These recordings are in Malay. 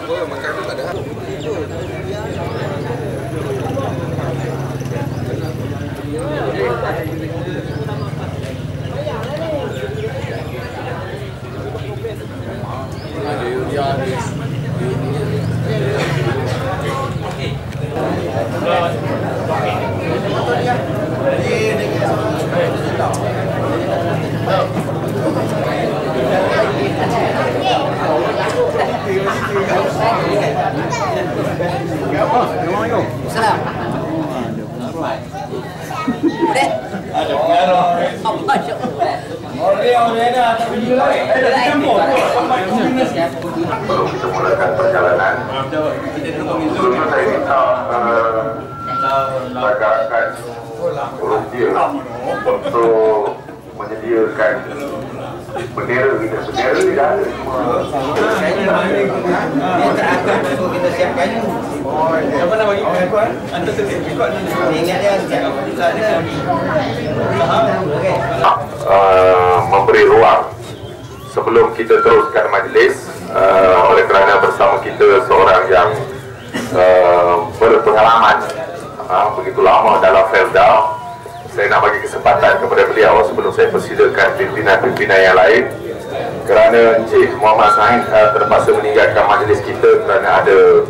apa, makan tu tak ada. Ada Yuria ni. Salam. Dek. Ada pengaruh. Apa cak? Orang dah tapi dia lain. Ada campur. Sebelum kita mulakan perjalanan, sebelum saya minta rakan volunteer untuk menyediakan bendera kita. Bendera tidak ada semua. Dia teratur untuk kita siapkan. Siapa nak bagi? Anda terus ikut. Ingat dia siap. Memberi ruang sebelum kita teruskan majlis, oleh kerana bersama kita seorang yang berpengalaman begitu lama dalam Felda. Saya nak bagi kesempatan kepada beliau sebelum saya persilakan pimpinan-pimpinan yang lain, kerana Encik Muhammad Said terpaksa meninggalkan majlis kita kerana ada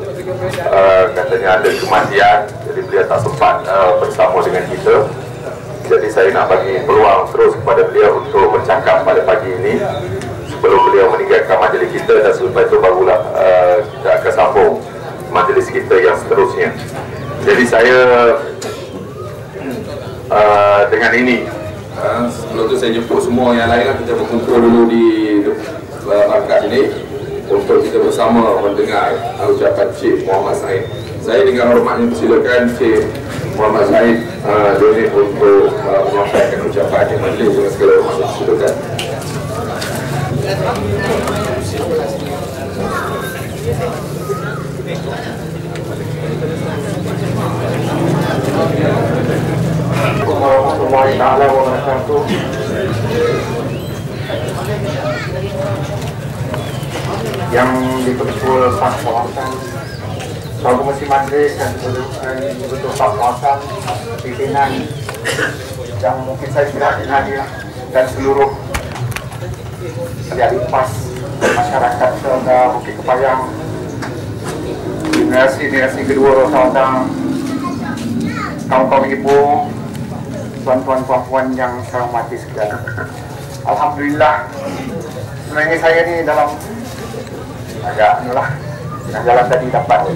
katanya ada kematian, jadi beliau tak sempat bersama dengan kita. Jadi saya nak bagi peluang terus kepada beliau untuk bercakap pada pagi ini sebelum beliau meninggalkan majlis kita, dan selepas itu barulah kita akan sambung majlis kita yang seterusnya. Jadi saya dengan ini sebelum tu saya jemput semua yang lain, kita berkumpul dulu di markas ini untuk kita bersama mendengar ucapan Cik Muhammad Said. Saya dengan hormatnya persilakan Cik Muhammad Said Doni untuk menyampaikan ucapan di majlis dengan segala hormat. Silakan. Assalamualaikum warahmatullahi wabarakatuh. Yang di-Ketua Pak Kawasan, Tuan Komisi Majlis dan di-Ketua Pak Kawasan, pimpinan yang mungkin saya tidak kenal, dan seluruh ahli PAS, masyarakat Felda Bukit Kepayang, generasi kedua Felda, kaum-kaum ibu, tuan-tuan puan-puan yang saya hormati sekalian. Alhamdulillah, sebenarnya saya ni dalam agak jalan tadi dapat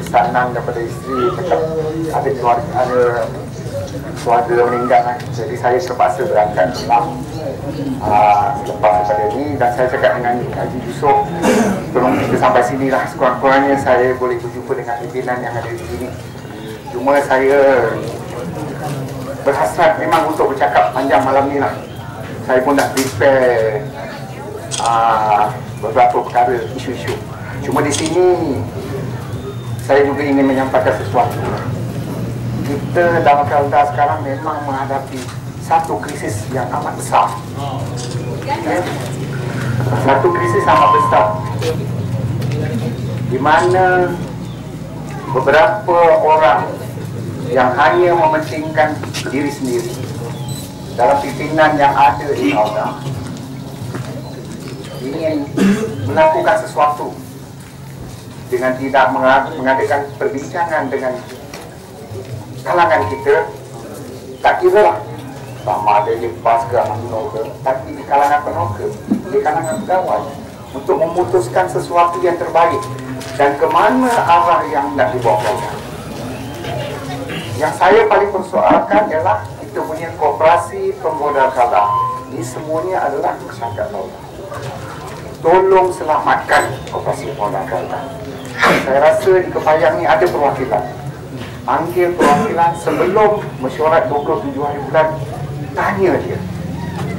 pesanan daripada isteri cakap ada keluarga meninggal, jadi saya terpaksa berangkat lepas daripada ini, dan saya cakap dengan Haji Yusof, tolong kita sampai sini lah, sekurang-kurangnya saya boleh berjumpa dengan pimpinan yang ada di sini. Cuma saya berhasrat memang untuk bercakap panjang malam ni lah. Saya pun dah prepare beberapa perkara, isu-isu. Cuma di sini saya juga ingin menyampaikan sesuatu. Kita dalam Felda sekarang memang menghadapi satu krisis yang amat besar. Satu krisis amat besar, di mana beberapa orang yang hanya mementingkan diri sendiri dalam pimpinan yang ada di Felda ingin melakukan sesuatu dengan tidak mengadakan perbincangan dengan kalangan kita, tak kira lah sama ada di PAS ke UMNO ke, tapi di kalangan penoka, di kalangan pegawai, untuk memutuskan sesuatu yang terbaik dan kemana arah yang nak dibawa Felda. Yang saya paling persoalkan ialah kita punya koperasi pemodal Felda. Ini semuanya adalah masyarakat Felda. Tolong selamatkan koperasi pemodal Felda. Saya rasa di Kepayang ni ada perwakilan. Panggil perwakilan sebelum mesyuarat 27 hari bulan. Tanya dia,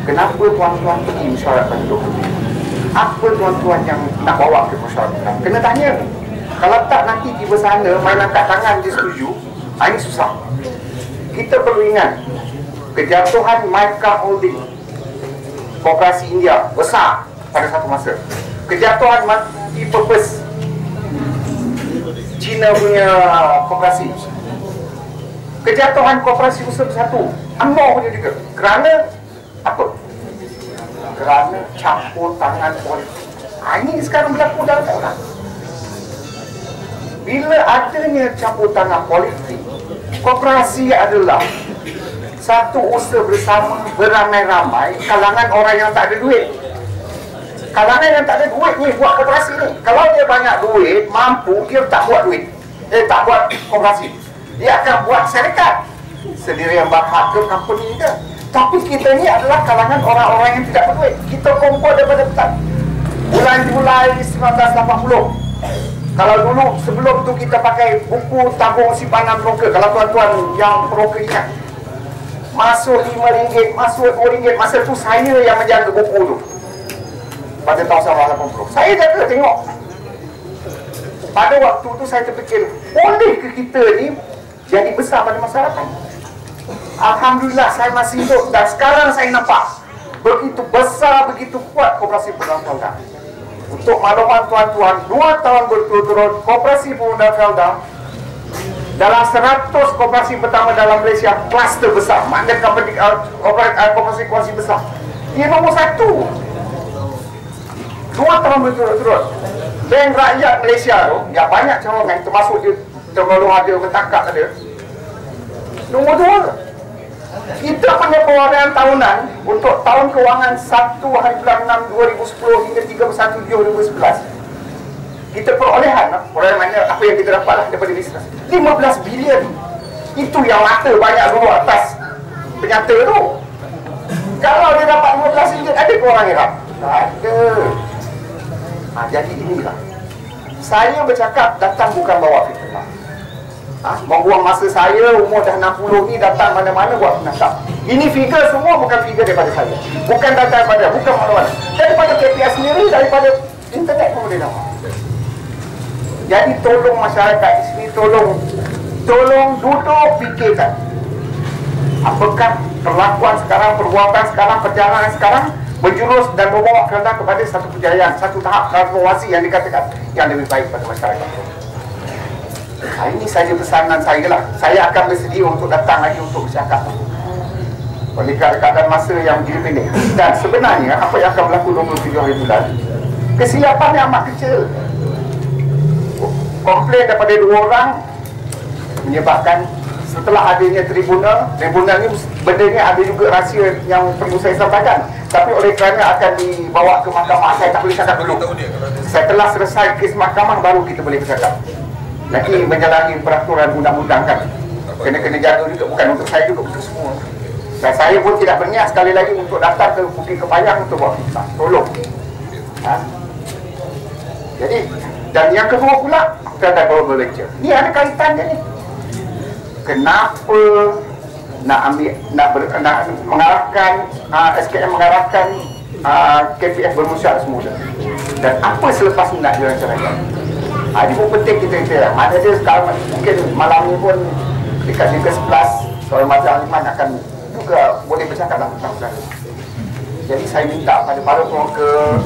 kenapa tuan-tuan pergi mesyuarat pada 27? Apa tuan-tuan yang nak bawa ke mesyuarat? Kena tanya. Kalau tak, nanti tiba sana main angkat tangan dia setuju. Ini susah. Kita perlu ingat, kejatuhan Myka Holding, Koperasi India besar pada satu masa. Kejatuhan Multi Purpose Cina punya koperasi. Kejatuhan koperasi usaha bersatu ambil punya juga. Kerana apa? Kerana campur tangan politik. Ini sekarang berlaku dalam orang. Bila adanya campur tangan politik, koperasi adalah satu usaha bersama beramai-ramai kalangan orang yang tak ada duit. Kalangan yang tak ada duit ni buat koperasi ni. Kalau dia banyak duit, mampu, dia tak buat duit. Tak buat koperasi. Dia akan buat syarikat. Sendirian berhak ke company ke. Tapi kita ni adalah kalangan orang-orang yang tidak berduit. Kita kumpul daripada petang. Bulan Julai 1980. Kalau dulu sebelum tu kita pakai buku tabung simpanan broker. Kalau tuan-tuan yang broker ingat, masuk RM5, masuk RM2. Masa tu saya yang menjaga buku tu. Pada tahun 1980. Saya jaga tengok. Pada waktu tu saya terfikir, boleh ke kita ni jadi besar pada masyarakat? Alhamdulillah saya masih hidup dan sekarang saya nampak begitu besar, begitu kuat koperasi Pemuda Felda. Untuk makluman tuan-tuan, 2 tahun berturut-turut koperasi Pemuda Felda dalam 100 koperasi pertama dalam Malaysia, kelas terbesar, maknanya koperasi besar, dia nombor 1. 2 tahun berturut-turut. Bank Rakyat Malaysia tu, yang banyak cawangan, termasuk dia terlalu ada, bertangkap ada, nombor 2. Kita punya pengeluaran tahunan untuk tahun kewangan 1 hari bulan 6 2010 hingga 31 Julai 2011, kita perolehan maknanya apa yang kita dapatlah daripada bisnes 15 bilion. Itu yang mata banyak dulu atas penyata tu. Kalau dia dapat 15 bilion, ada ke orang Iraq? Tak ada. Jadi inilah saya bercakap, datang bukan bawa fitnah. Membuang masa saya, umur dah 60 ni datang mana-mana buat penangkap. Ini figure semua bukan figure daripada saya, bukan data daripada, bukan mana-mana, daripada KPS sendiri, daripada internet pun boleh dapat. Jadi tolong masyarakat di sini, tolong duduk fikirkan apakah perlakuan sekarang, perbuatan sekarang, perjalanan sekarang berjurus dan membawa kereta kepada satu kejayaan, satu tahap transformasi yang dikatakan yang lebih baik pada masyarakat. Ini saja pesanan saya lah. Saya akan bersedia untuk datang lagi untuk bercakap oleh keadaan masa yang begitu pendek. Dan sebenarnya apa yang akan berlaku 27 hari bulan, kesilapan yang amat kecil. Komplain daripada 2 orang menyebabkan setelah adanya tribunal ni benda ni ada juga rahsia yang perlu saya sampaikan. Tapi oleh kerana akan dibawa ke mahkamah, saya tak boleh cakap dulu. Setelah selesai kes mahkamah baru kita boleh bercakap. Lagi menyalahi peraturan undang-undang kan. Kena jaga juga, bukan untuk saya juga, untuk semua. Dan saya pun tidak berniat sekali lagi untuk datang ke Bukit Kepayang untuk buat fitnah. Tolong. Jadi, dan yang kedua pula, kita ada global lecture. Ni ada kaitannya ni. Kenapa nak mengarahkan SKM mengarahkan KPF bermusyawarah semula? Dan apa selepas ni nak direncanakan? Ini pun penting kita mana dia sekarang mungkin malam ni pun dekat Liga 11 Soal Mazhar Aliman akan juga boleh bercakap tentang perkara. Jadi saya minta pada para peroker,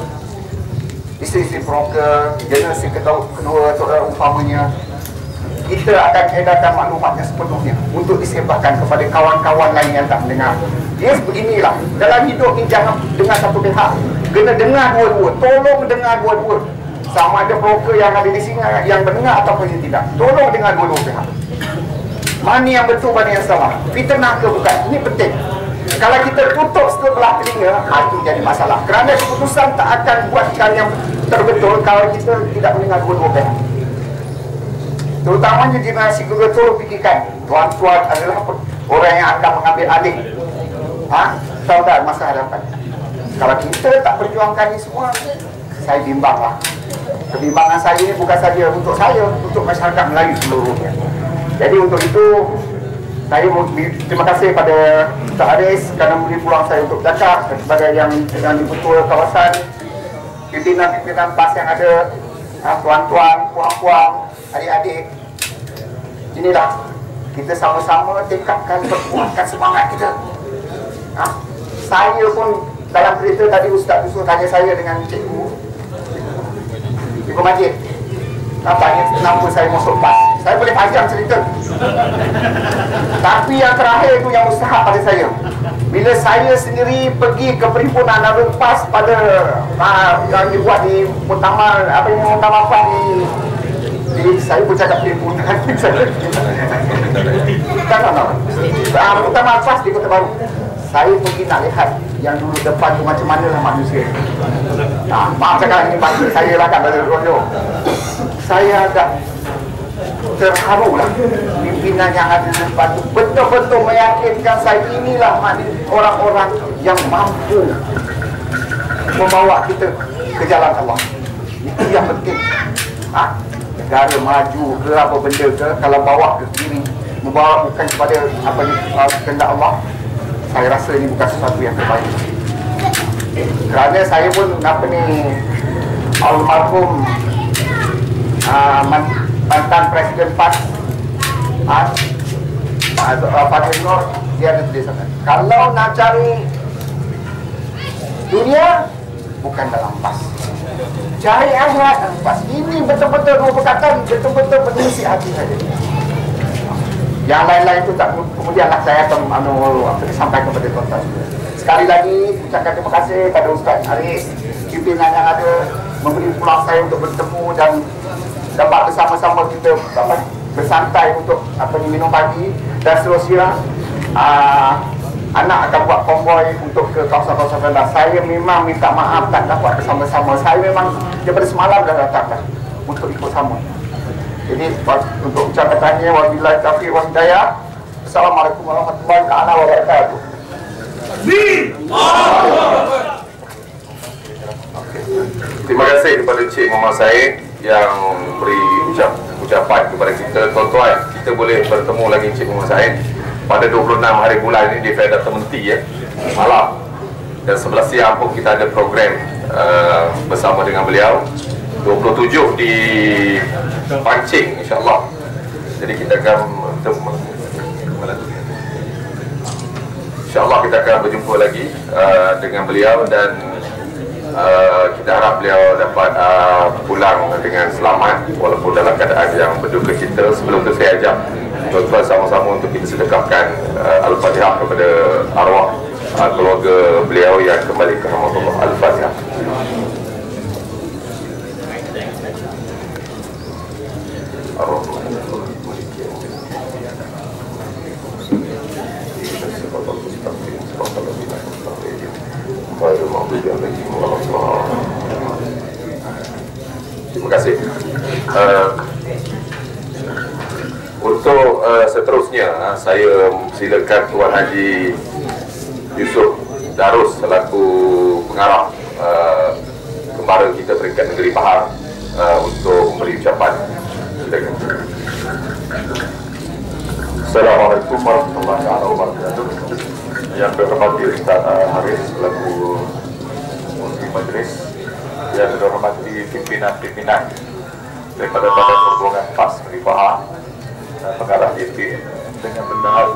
isteri-isteri peroker, generasi kedua saudara umpamanya, kita akan edarkan maklumatnya sepenuhnya untuk disebarkan kepada kawan-kawan lain yang tak mendengar. Yes, beginilah dalam hidup ni, jangan dengar satu pihak, kena dengar dua-dua. Tolong dengar dua-dua. Sama ada broker yang ada di sini yang mendengar ataupun yang tidak, tolong dengar dua-dua pihak. Mana yang betul, mana yang salah, fitnah ke bukan, ini penting. Kalau kita tutup sebelah telinga, itu jadi masalah. Kerana keputusan tak akan buatkan yang terbetul kalau kita tidak mendengar dua-dua pihak. Terutamanya generasi kedua, tolong fikirkan, tuan-tuan adalah orang yang akan mengambil alih tahu tak masa hadapan. Kalau kita tak perjuangkan ini semua, saya bimbanglah. Kebimbangan saya ini bukan saja untuk saya, untuk masyarakat Melayu seluruhnya. Jadi untuk itu, saya terima kasih pada Ustaz Haris kerana memberi peluang saya untuk bercakap, sebagai yang di-ketua kawasan, pimpinan-pimpinan PAS yang ada, tuan-tuan, puan-puan, adik-adik. Inilah, kita sama-sama tingkatkan, perkuatkan semangat kita. Saya pun dalam kereta tadi Ustaz Yusuf tanya saya dengan cikgu Ibu Majid, tanya kenapa saya masuk PAS. Saya boleh panjang cerita. Tapi yang terakhir itu yang usaha pada saya. Bila saya sendiri pergi ke perhimpunan Narun PAS pada yang dibuat di Muktamar, apa yang Muktamar PAS di saya bercakap perhimpunan saya. Muktamar PAS di Kota Baru. Saya pergi nak lihat yang dulu depan tu macam mana lah manusia. Maaf cakap ini bagi saya lah kan dari Rojo. Saya agak terharu lah pimpinan yang ada di depan tu betul-betul meyakinkan saya inilah orang-orang yang mampu membawa kita ke jalan Allah. Itu yang penting. Negara maju ke apa benda ke, kalau bawa ke kiri, membawa bukan kepada apa ni kehendak Allah, saya rasa ini bukan sesuatu yang terbaik. Kerana saya pun apa ni, almarhum mantan Presiden PAS Fadil Nur, dia ada tulisan, kalau nak cari dunia bukan dalam PAS, cari akhirat dalam PAS. Ini betul-betul dua perkataan, betul-betul mengisi hati saya. Yang lain-lain itu tak, kemudianlah saya akan sampaikan kepada tuan-tuan. Sekali lagi ucapkan terima kasih kepada Ustaz Aris, pimpinan yang ada memberi peluang saya untuk bertemu dan dapat bersama-sama kita bersantai untuk minum pagi dan seterusnya. Anak akan buat konvoi untuk ke kawasan-kawasan rendah. Saya memang minta maaf tak dapat bersama-sama. Saya memang daripada semalam dah datang untuk ikut sama. Jadi untuk ucapan tanya, wabillahi taufiq wal hidayah. Assalamualaikum warahmatullahi wabarakatuh. Terima kasih kepada Encik Muhammad Said yang beri ucapan kepada kita. Tuan-tuan, kita boleh bertemu lagi Encik Muhammad Said pada 26 hari bulan ini di Fedah Tementi malam, dan 11 siang pun kita ada program bersama dengan beliau. 27 di Pancing insyaAllah. Jadi kita akan insyaAllah kita akan berjumpa lagi dengan beliau, dan kita harap beliau dapat pulang dengan selamat walaupun dalam keadaan yang berduka cita. Sebelum itu saya ajak tuan-tuan sama-sama untuk kita sedekahkan Al-Fatihah kepada arwah keluarga beliau yang kembali ke rahmatullah. Al-Fatihah. Terima kasih. Untuk seterusnya, saya silakan Tuan Haji Yusuf Darus selaku pengarah kembara kita peringkat negeri Pahang untuk memberi ucapan. Silakan. Assalamualaikum warahmatullahi wabarakatuh. Yang berhormati Ustaz Haris selaku Menteri Majlis, yang berhormati pimpinan-pimpinan daripada Badan Perhubungan PAS Negeri Pahang, pengarah JP dengan bendahara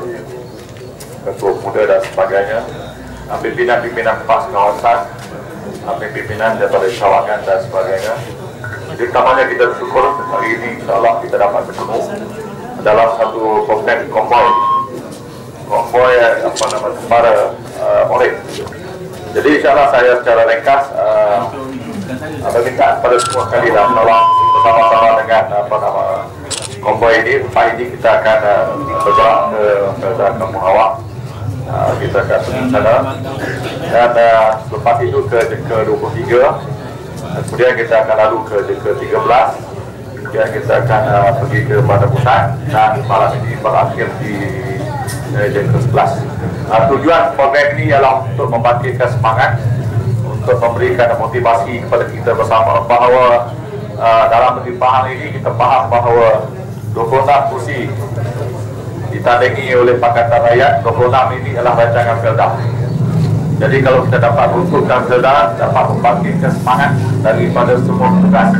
ketua muda dan sebagainya, pimpinan-pimpinan PAS kawasan, pimpinan daripada cawangan dan sebagainya. Jadi utamanya kita bersyukur hari ini insyaAllah kita dapat bertemu dalam satu program konvoi para orang. Jadi insyaAllah saya secara ringkas minta pada semua kali dah tolong bersama-sama dengan konvoi ini. Pagi ini kita akan berjalan ke Kampung Awak. Kita akan pergi sana, dan lepas itu ke Jengka 23, kemudian kita akan lalu ke Jengka 13, kemudian kita akan pergi ke Bandar Pusat, dan malam ini berakhir di Jengka 11. Tujuan program ini ialah untuk membangkitkan semangat, untuk memberikan motivasi kepada kita bersama bahawa dalam negeri Pahang ini kita faham bahawa 26 kursi ditandingi oleh Pakatan Rakyat. 26 ini adalah rancangan Felda. Jadi kalau kita dapat runtuhkan Felda, dapat membangkitkan semangat daripada semua petugas,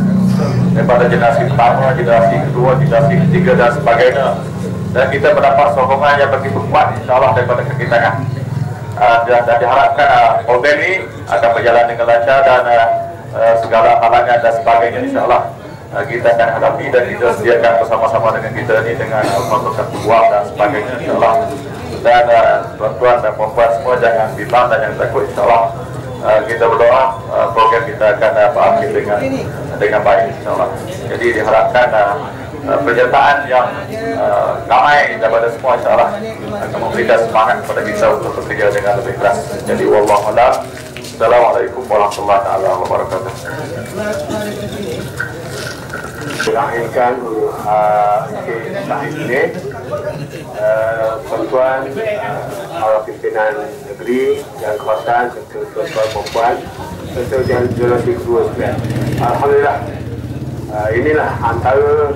daripada generasi pertama, generasi kedua, generasi ketiga dan sebagainya, dan kita mendapat sokongan yang begitu kuat insyaAllah daripada kekitangan. Dan diharapkan program ini akan berjalan dengan lancar dan segala halangan dan sebagainya insyaAllah kita akan hadapi dan kita sediakan bersama-sama dengan kita ini dengan protokol uang dan sebagainya insyaAllah. Dan tuan-tuan dan perempuan semua jangan bimbang dan jangan takut insyaAllah. Kita berdoa program kita akan berakhir dengan baik insyaAllah. Jadi diharapkan penyertaan yang ramai daripada semua insyaAllah akan memberikan semangat kepada kita untuk bekerja dengan lebih keras. Jadi wallahu a'lam. Assalamualaikum warahmatullahi wabarakatuh. Dilahirkan ini tuan-tuan para pimpinan negeri dan kawasan serta tuan-tuan perempuan serta generasi kedua sekalian. Alhamdulillah, inilah antara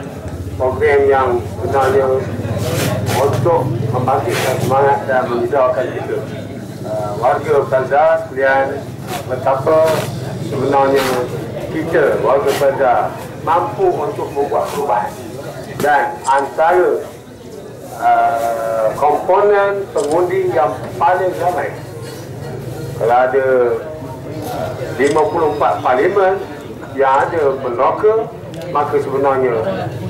program yang sebenarnya untuk membangkitkan semangat dan menghidaukan kita warga Plaza sekalian, betapa sebenarnya kita warga Plaza mampu untuk membuat perubahan. Dan antara komponen pengundi yang paling ramai, kalau ada 54 parlimen yang ada peneroka, maka sebenarnya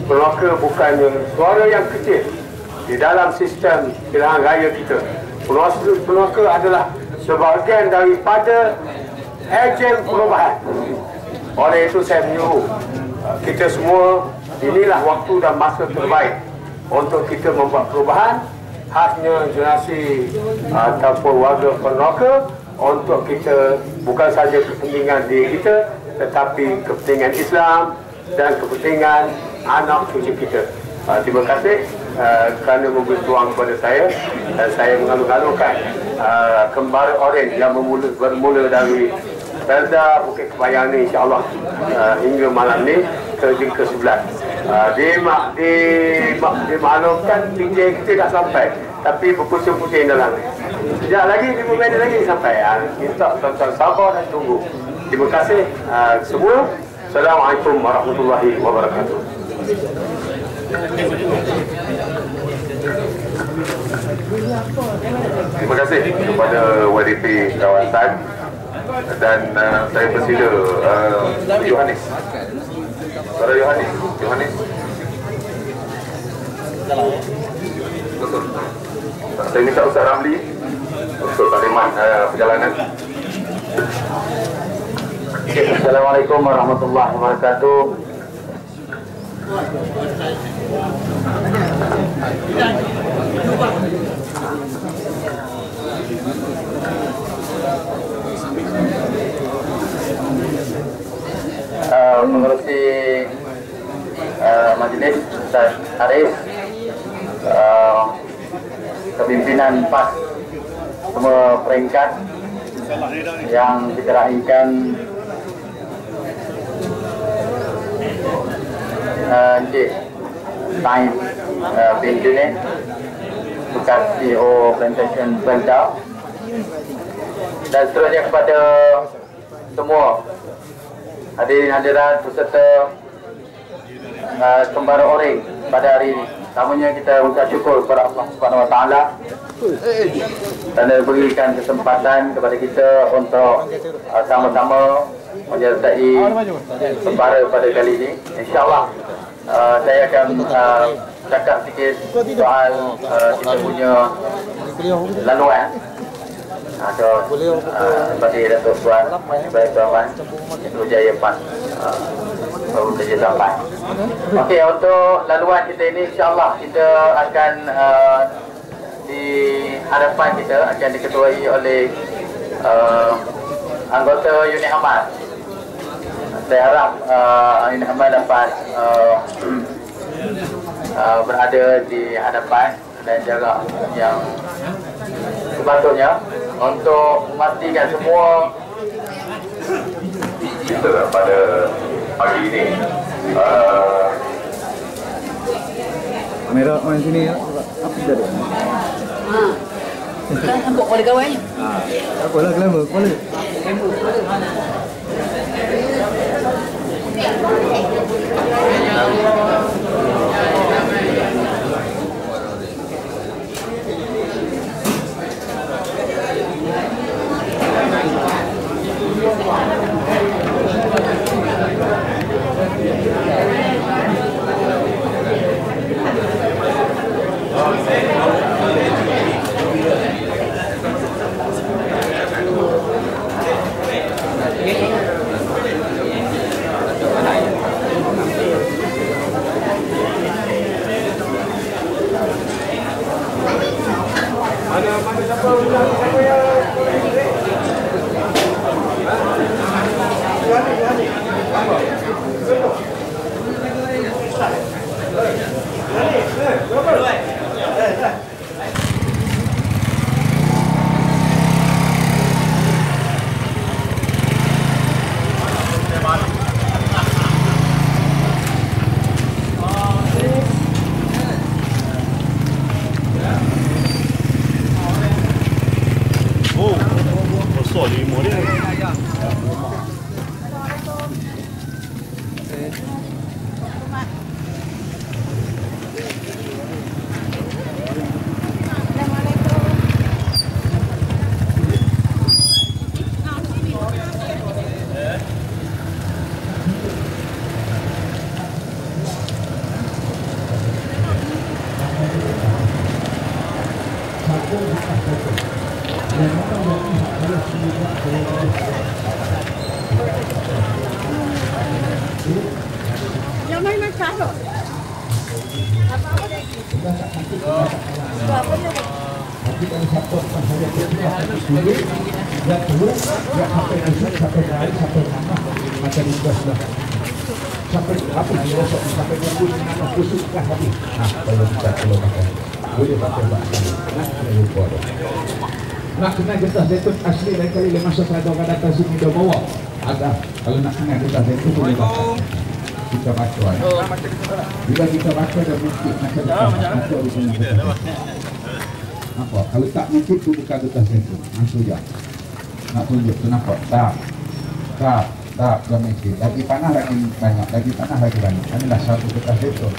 peneroka bukannya suara yang kecil di dalam sistem pilihan raya kita. Peneroka adalah sebahagian daripada ejen perubahan. Oleh itu saya menyuruh kita semua, inilah waktu dan masa terbaik untuk kita membuat perubahan, khasnya generasi ataupun warga peneroka, untuk kita bukan saja kepentingan diri kita, tetapi kepentingan Islam dan kepentingan anak cucu kita. Terima kasih kerana memberi peluang kepada saya, dan saya mengalu-alukan kembali orange yang bermula dari Pelda Bukit Kebayang ni insyaAllah hingga malam ni ke jam ke-11. Dimaklumkan DJ kita dah sampai, tapi berpusing-pusing dalam ni. Sekejap lagi, 5 minit lagi sampai. Minta tuan-tuan sabar dan tunggu. Terima kasih semua. Assalamualaikum warahmatullahi wabarakatuh. Terima kasih kepada YDP kawasan, dan saya persila Yohanis. Saudara Yohanis. Betul. Saya minta Ustaz Ramli untuk taklimat perjalanan. Assalamualaikum warahmatullahi wabarakatuh. Mengurusi majlis Ustaz Haris, kepimpinan PAS semua peringkat yang kita rahimkan, Encik Said bin Junaid, bekas CEO Plantation Pelda, dan seterusnya kepada semua hadirin hadirat beserta kembara Oreng pada hari ini. Pertamanya kita mengucap syukur kepada Allah Subhanahu Wa Taala kerana berikan kesempatan kepada kita untuk sama-sama menyertai sembara pada kali ini. InsyaAllah saya akan cakap sikit soal kita punya laluan seperti Datuk Tuan Ibrahim Tuan Rujaya PAS baru saja sampai. Okey, untuk laluan kita ini insyaAllah kita akan di hadapan kita akan diketuai oleh anggota unit amal. Saya harap unit amal dapat berada di hadapan dan jarak yang sepatutnya untuk memastikan semua Kita pada pagi ini Kamera main sini ya. Apa sudah ada? Kan nampak pada kawan ni. Apa lah glamour kepala. Yang main macam tu. Nak kena getah zaitun asli lain kali masa saya datang sini dah bawa. Ada kalau nak kena getah zaitun boleh bawa. Kita baca. Bila kita baca dah bukti macam apa di sini. Apa? Kalau tak mungkin tu bukan getah zaitun. Langsung je. Nak tunjuk kenapa? Tak mungkin. Lagi panah lagi banyak, lagi panah lagi banyak. Inilah satu getah zaitun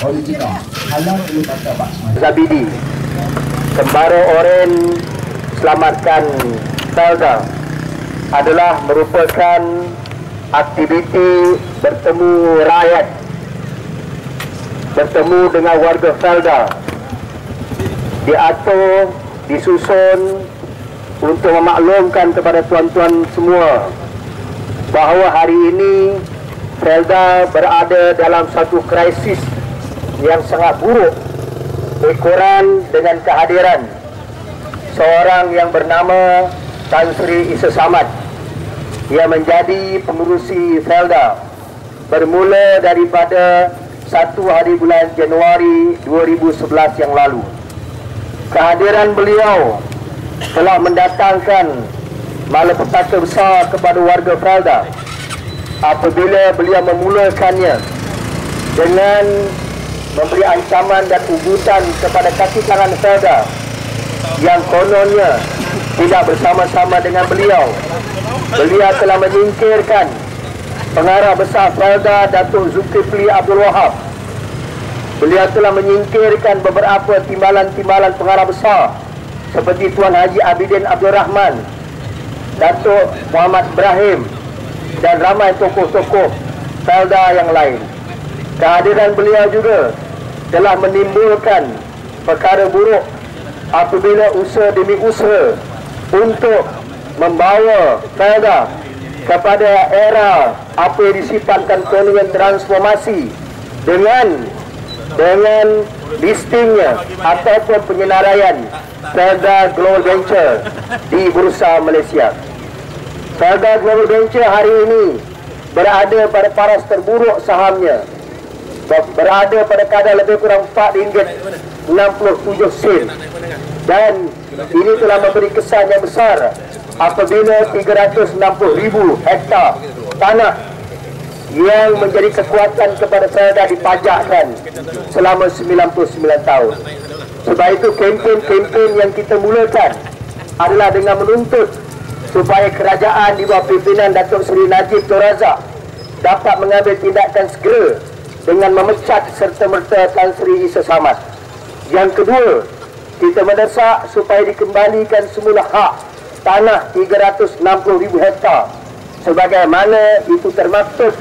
original. Halal boleh pakai basmati. Zabidi, Sembara Oren Selamatkan Felda adalah merupakan aktiviti bertemu rakyat, bertemu dengan warga Felda, diatur, disusun untuk memaklumkan kepada tuan-tuan semua bahawa hari ini Felda berada dalam satu krisis yang sangat buruk ekoran dengan kehadiran seorang yang bernama Tan Sri Isa Samad yang menjadi pengurusi Felda bermula daripada 1 hari bulan Januari 2011 yang lalu. Kehadiran beliau telah mendatangkan malapetaka besar kepada warga Felda apabila beliau memulakannya dengan memberi ancaman dan ugutan kepada kaki tangan Felda yang kononnya tidak bersama-sama dengan beliau. Beliau telah menyingkirkan pengarah besar Felda, Datuk Zulkifli Abdul Wahab. Beliau telah menyingkirkan beberapa timbalan-timbalan pengarah besar seperti Tuan Haji Abidin Abdul Rahman, Datuk Muhammad Ibrahim dan ramai tokoh-tokoh Felda yang lain. Kehadiran beliau juga telah menimbulkan perkara buruk apabila usaha demi usaha untuk membawa Felda kepada era apa yang disifatkan kononnya transformasi dengan listingnya ataupun penyenaraian Felda Global Venture di Bursa Malaysia. Felda Global Venture hari ini berada pada paras terburuk sahamnya, berada pada kadar lebih kurang RM4.67 dan ini telah memberi kesan yang besar apabila 360,000 hektar tanah yang menjadi kekuatan kepada Felda dipajakkan selama 99 tahun. Sebab itu kempen-kempen yang kita mulakan adalah dengan menuntut supaya kerajaan di bawah pimpinan Datuk Seri Najib Tun Razak dapat mengambil tindakan segera dengan memecat serta-merta Tan Sri Isa Samad. Yang kedua, kita mendesak supaya dikembalikan semula hak tanah 360,000 hektar sebagaimana itu termaktub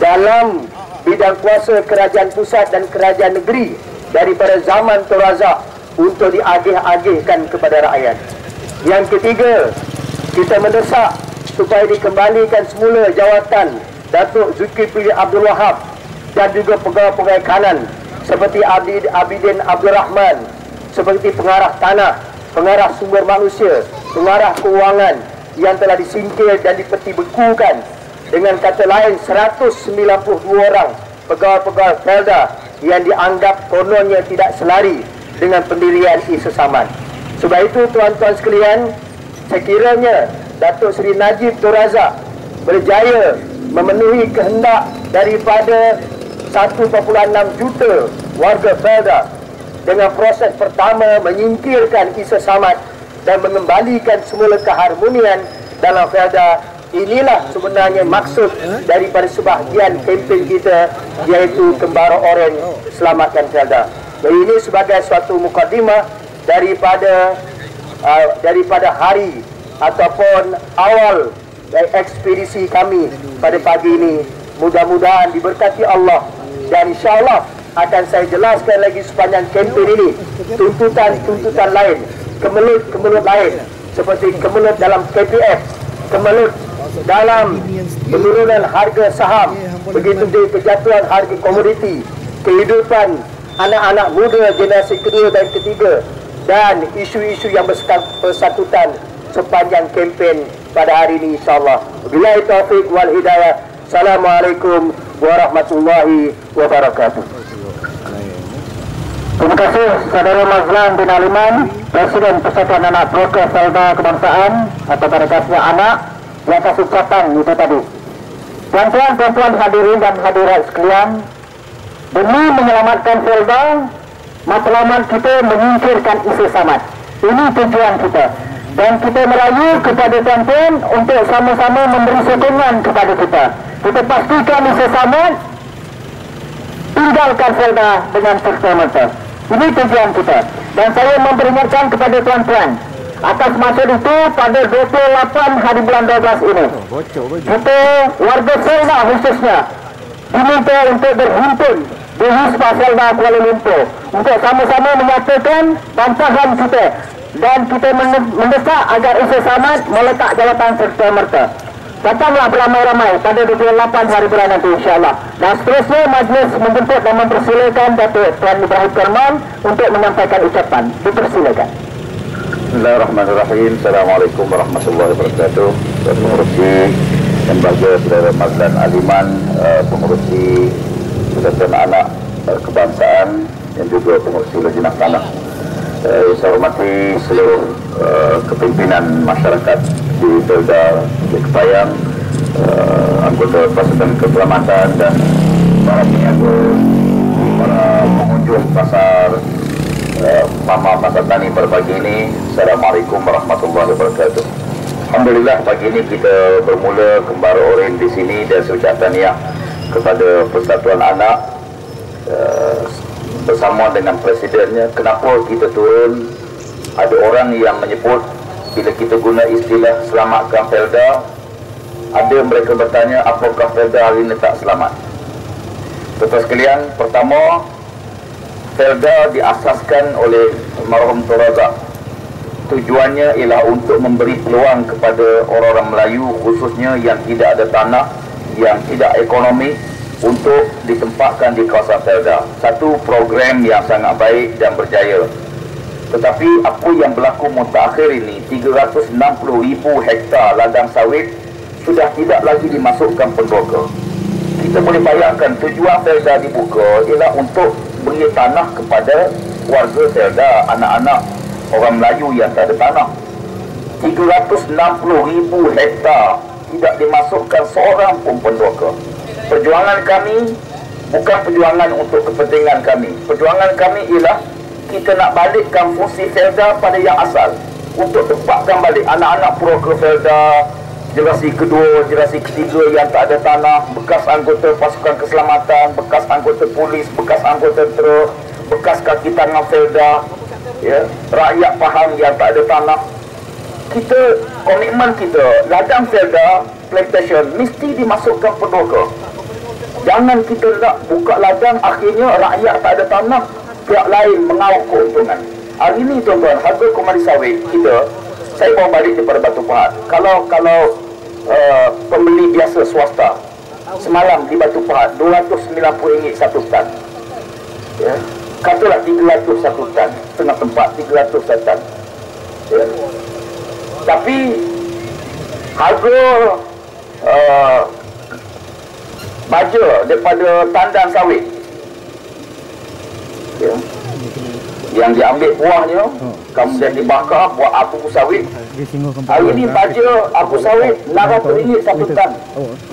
dalam bidang kuasa kerajaan pusat dan kerajaan negeri daripada zaman Tun Razak untuk diagih-agihkan kepada rakyat. Yang ketiga, kita mendesak supaya dikembalikan semula jawatan Datuk Zulkifli Abdul Wahab dan juga pegawai-pegawai kanan seperti Abidin Abdul Rahman, seperti pengarah tanah, pengarah sumber manusia, pengarah keuangan yang telah disingkir dan dipeti bekukan. Dengan kata lain, 192 orang pegawai-pegawai Felda yang dianggap kononnya tidak selari dengan pendirian isu Samad. Sebab itu tuan-tuan sekalian, sekiranya Datuk Seri Najib Tun Razak berjaya memenuhi kehendak daripada 1.6 juta warga Felda dengan proses pertama menyingkirkan isu Samad dan mengembalikan semula keharmonian dalam Felda, inilah sebenarnya maksud daripada sebahagian kempen kita, iaitu Kembara Oranye Selamatkan Felda. Dan ini sebagai suatu mukadimah daripada hari ataupun awal dari ekspedisi kami pada pagi ini. Mudah-mudahan diberkati Allah, dan insyaAllah akan saya jelaskan lagi sepanjang kempen ini tuntutan-tuntutan lain, kemelut-kemelut lain, seperti kemelut dalam KPF, kemelut dalam penurunan harga saham, begitu juga kejatuhan harga komoditi, kehidupan anak-anak muda generasi kedua dan ketiga, dan isu-isu yang bersangkutan sepanjang kempen pada hari ini, insyaAllah. Wabillahi taufiq wal hidayah. Assalamualaikum warahmatullahi wabarakatuh. Terima kasih Saudara Mazlan bin Aliman, Presiden Persatuan Anak Broker Felda Kebangsaan, atau pada kasih anak, yang kasih ucapan itu tadi. Tuan-tuan hadirin dan hadirat sekalian, demi menyelamatkan Felda, matlamat kita menyingkirkan isu Samad. Ini tujuan kita. Dan kita merayu kepada tuan-tuan untuk sama-sama memberi sokongan kepada kita. Kita pastikan isu Samad, tinggalkan Felda dengan serta-merta. Ini tujuan kita. Dan saya memperingatkan kepada tuan-tuan, atas maksud itu pada 28 hari bulan 12 ini, kita warga Felda khususnya diminta untuk berhimpun di Hisbah Felda Kuala Lumpur untuk sama-sama menyatakan bantahan kita, dan kita mendesak agar isu Samad meletak jawatan serta-merta. Datanglah beramai-ramai pada 28 hari bulan nanti, insyaAllah. Dan seterusnya majlis menjemput dan mempersilakan Datuk Tuan Ibrahim Kerman untuk menyampaikan ucapan. Dipersilakan. Bismillahirrahmanirrahim. Assalamualaikum warahmatullahi wabarakatuh. Pengurusi lembaga Saudara Mazlan Aliman, pengurusi Persatuan Anak Kebangsaan, dan juga pengurusi Lajnah Tanah. Saya hormati seluruh kepimpinan masyarakat di Felda Kepayang, anggota pasukan keselamatan, dan para peniaga, para pengunjung pasar Mama Pasar Tani pada pagi ini. Assalamualaikum warahmatullahi wabarakatuh. Alhamdulillah, pagi ini kita bermula Kembara Oranye di sini, dan saya ucap tahniah kepada Persatuan Anak bersama dengan presidennya. Kenapa kita turun? Ada orang yang menyebut bila kita guna istilah selamatkan Felda, ada mereka bertanya apakah Felda hari ini tak selamat. Tuan-tuan sekalian, pertama, Felda diasaskan oleh almarhum Tun Razak. Tujuannya ialah untuk memberi peluang kepada orang-orang Melayu khususnya yang tidak ada tanah, yang tidak ekonomi, untuk ditempatkan di kawasan Felda. Satu program yang sangat baik dan berjaya. Tetapi apa yang berlaku mutakhir ini, 360,000 hektar ladang sawit sudah tidak lagi dimasukkan penduduk. Kita boleh bayangkan tujuan Felda dibuka ialah untuk beri tanah kepada warga Felda, anak-anak orang Melayu yang tak ada tanah. 360,000 hektar tidak dimasukkan seorang pun penduduk. Perjuangan kami bukan perjuangan untuk kepentingan kami. Perjuangan kami ialah kita nak balikkan fungsi Felda pada yang asal, untuk tempatkan balik anak-anak pura ke Felda, generasi kedua, generasi ketiga yang tak ada tanah, bekas anggota pasukan keselamatan, bekas anggota polis, bekas anggota tentera, bekas kaki tangan Felda, ya, rakyat faham yang tak ada tanah. Kita, komitmen kita, ladang Felda plantation mesti dimasukkan penduduk. Jangan kita nak buka ladang, akhirnya rakyat tak ada tanah, pihak lain mengawal keuntungan. Hari ini tuan-tuan, harga komoditi sawit kita, saya bawa balik daripada Batu Pahat. Kalau pembeli biasa swasta semalam di Batu Pahat RM290 satu tan, ya, katalah 300 satu tan, setengah tempat 300 satu tan, ya. Tapi harga baja daripada tandan sawit Ya. Yang diambil buahnya, kemudian dibakar buat apu sawit. Hari ini baja apu sawit RM600 satu tan.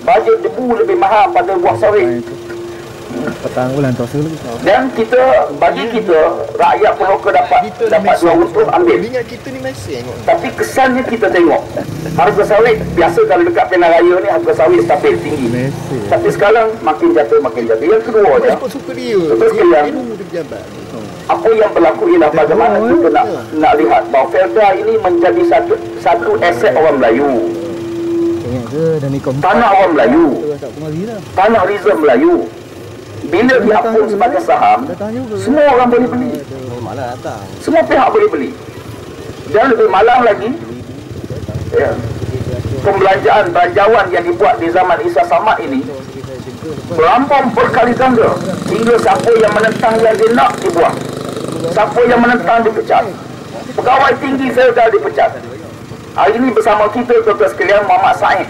Baja debu lebih mahal pada buah sawit. Dan kita, bagi kita, rakyat Peloka dapat dua untung ambil. Tapi kesannya kita tengok harga sawit biasa kalau dekat Penang Raya ni harga sawit stabil tinggi. Tapi sekarang makin jatuh. Yang kedua dia, terus sekalian, apa yang berlaku ialah bagaimana kita nak lihat bahawa Felda ini menjadi satu aset orang Melayu. Tanah orang Melayu, tanah Rizal Melayu. Bila diapun sebagai saham, semua orang boleh beli. Semua pihak boleh beli. Dan lebih malang lagi, ya, belanjawan yang dibuat di zaman Isa Samad ini melampau berkali ganda, hingga siapa yang menentang yang dia nak dibuat, siapa yang menentang dipecat, pegawai tinggi Felda dipecat. Hari ini bersama kita tuan-tuan sekalian Muhammad Said.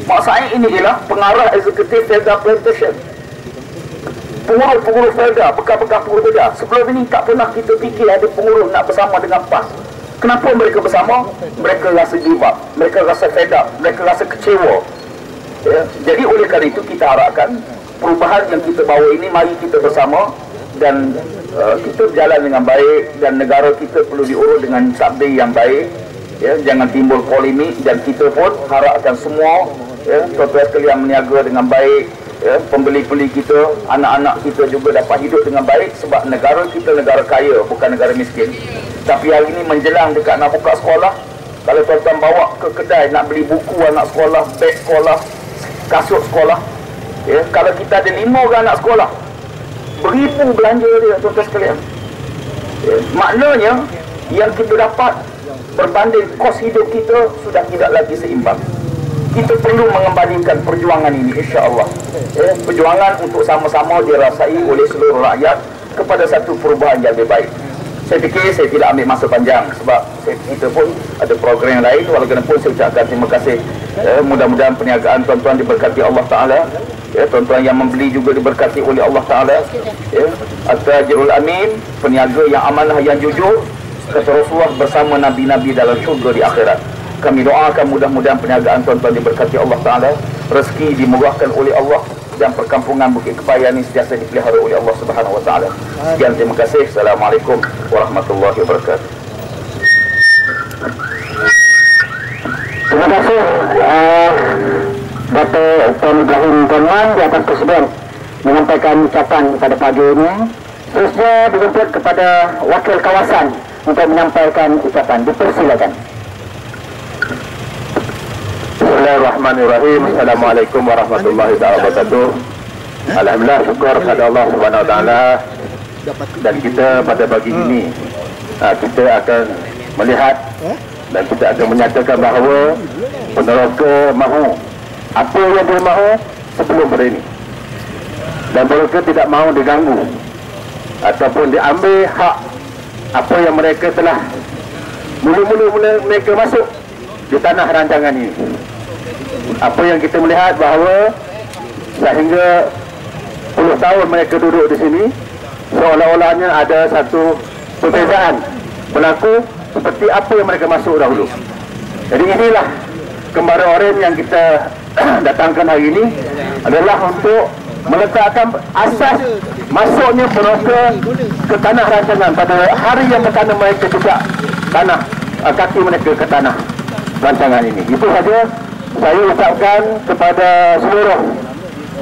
Muhammad Said ini ialah pengarah eksekutif Felda Plantation, pengurus Felda, bekas-bekas pengurus Felda. Sebelum ini tak pernah kita fikir ada pengurus nak bersama dengan PAS. Kenapa mereka bersama? Mereka rasa give up, mereka rasa fed up, mereka rasa kecewa. Ya. Jadi oleh kerana itu kita harapkan perubahan yang kita bawa ini, mari kita bersama dan kita berjalan dengan baik, dan negara kita perlu diurus dengan takdir yang baik. Ya, jangan timbul polemik, dan kita pun harapkan semua, ya, tuan-tuan sekalian meniaga dengan baik. Ya, pembeli-pembeli kita, anak-anak kita juga dapat hidup dengan baik, sebab negara kita negara kaya, bukan negara miskin. Tapi hari ini menjelang dekat nak buka sekolah, kalau tuan-tuan bawa ke kedai nak beli buku anak sekolah, beg sekolah, kasut sekolah, ya, kalau kita ada 5 orang anak sekolah, beribu belanja dia tuan-tuan sekalian. Ya, maknanya yang kita dapat berbanding kos hidup kita sudah tidak lagi seimbang. Kita perlu mengembalikan perjuangan ini, insya-Allah. Perjuangan untuk sama-sama dirasai oleh seluruh rakyat kepada satu perubahan yang lebih baik. Saya fikir saya tidak ambil masa panjang sebab kita pun ada program yang lain. Walaupun saya ucapkan terima kasih. Mudah-mudahan perniagaan tuan-tuan diberkati Allah Ta'ala. Tuan-tuan yang membeli juga diberkati oleh Allah Ta'ala. At-tajirul amin, peniaga yang amanah, yang jujur, kata Rasulullah, bersama Nabi-Nabi dalam syurga di akhirat. Kami doakan mudah-mudahan perniagaan tuan-tuan diberkati Allah Ta'ala, rezeki dimurahkan oleh Allah, dan perkampungan Bukit Kebayan ini sentiasa dipelihara oleh Allah Subhanahu Wa Ta'ala. Sekian, terima kasih. Assalamualaikum warahmatullahi wabarakatuh. Terima kasih Datuk Tuan Ibrahim Tuan di atas Presiden menyampaikan ucapan pada pagi ini. Seterusnya dituntut kepada Wakil Kawasan untuk menyampaikan ucapan. Dipersilakan. Bismillahirrahmanirrahim. Assalamualaikum warahmatullahi wabarakatuh. Alhamdulillah, syukur kepada Allah Subhanahu Wa Taala. Dan kita pada pagi ini kita akan melihat dan kita akan menyatakan bahawa peneroka mahu apa yang dia mahu sebelum hari ini, dan mereka tidak mahu diganggu ataupun diambil hak apa yang mereka telah mula-mula mereka masuk di tanah rancangan ini. Apa yang kita melihat bahawa sehingga puluh tahun mereka duduk di sini, seolah-olahnya ada satu perbezaan berlaku seperti apa yang mereka masuk dahulu. Jadi inilah kembara oren yang kita datangkan hari ini adalah untuk meletakkan asas masuknya peneroka ke tanah rancangan pada hari yang pertama mereka juga tanah kaki mereka ke tanah rancangan ini. Itu saja saya ucapkan kepada seluruh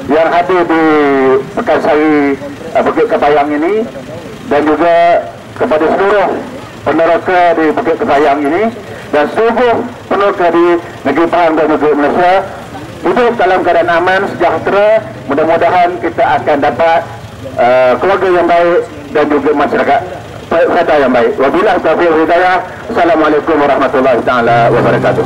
yang hadir di Pekansari Bukit Kebayang ini, dan juga kepada seluruh peneroka di Bukit Kebayang ini, dan seluruh peneroka di negeri Pahang dan juga Malaysia hidup dalam keadaan aman, sejahtera. Mudah-mudahan kita akan dapat keluarga yang baik dan juga masyarakat Felda yang baik. Wabillahi taufiq wal hidayah. Assalamualaikum warahmatullahi taala wabarakatuh.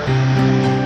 Thank you.